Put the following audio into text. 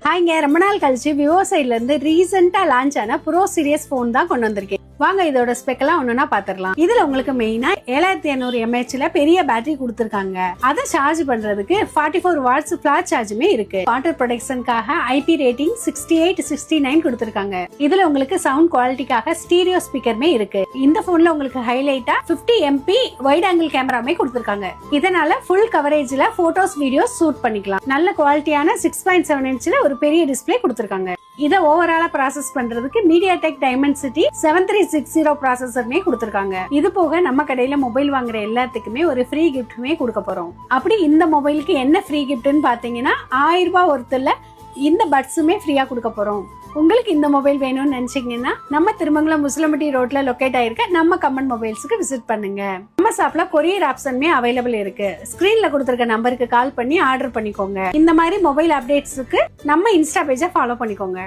ஹாய்ங்க, ரொம்ப நாள் கழிச்சு விவோ சைட்ல இருந்து ரீசெண்டா லான்ச் ஆன ப்ரோ சீரியஸ் போன் தான் கொண்டு வந்திருக்கேன். வாங்க இதோட ஸ்பெக் எல்லாம் ஒண்ணுனா பாத்துரலாம். இதுல உங்களுக்கு மெயினா 7500 mAh பெரிய பேட்டரி கொடுத்திருக்காங்க. அதை சார்ஜ் பண்றதுக்கு 44 வாட்ஸ் ஃபிளாஷ் சார்ஜுமே இருக்கு. வாட்டர் ப்ரொடெக்ஷனுக்காக IP ரேட்டிங் 68, 69 கொடுத்திருக்காங்க. இதுல உங்களுக்கு சவுண்ட் குவாலிட்டிக்காக ஸ்டீரியோ ஸ்பீக்கருமே இருக்கு. இந்த போன்ல உங்களுக்கு ஹைலைட்டா 50 MP வைட் ஆங்கிள் கேமராமே கொடுத்திருக்காங்க. இதனால ஃபுல் கவரேஜ்ல போட்டோஸ் வீடியோஸ் ஷூட் பண்ணிக்கலாம். நல்ல குவாலிட்டியான 6.7 இன்ச்ல ஒரு பெரிய டிஸ்பிளே கொடுத்திருக்காங்க. இத ஓவராலா ப்ராசஸ் பண்றதுக்கு MediaTek Dimensity 7360 ப்ராசஸருமே கொடுத்திருக்காங்க. இது போக நம்ம கடையில மொபைல் வாங்குற எல்லாத்துக்குமே ஒரு ஃப்ரீ கிஃப்ட்டுமே கொடுக்க போறோம். அப்படி இந்த மொபைலுக்கு என்ன ஃப்ரீ கிஃப்ட்னு பாத்தீங்கன்னா 1000 ரூபாய் ஒருத்தர்ல இந்த பட்ஸுமே ஃப்ரீயா கொடுக்க போறோம். உங்களுக்கு இந்த மொபைல் வேணும்னு நினைச்சீங்கன்னா நம்ம திருமங்கலம் முஸ்லம்பட்டி ரோட்ல லொகேட் ஆயிருக்க நம்ம கமெண்ட் மொபைல்ஸ்க்கு விசிட் பண்ணுங்க. நம்ம ஷாப்ல கொரியர் ஆப்ஷனுமே அவைலபிள் இருக்கு. ஸ்கிரீன்ல கொடுத்திருக்க நம்பருக்கு கால் பண்ணி ஆர்டர் பண்ணிக்கோங்க. இந்த மாதிரி மொபைல் அப்டேட்ஸ்க்கு நம்ம இன்ஸ்டா பேஜை ஃபாலோ பண்ணிக்கோங்க.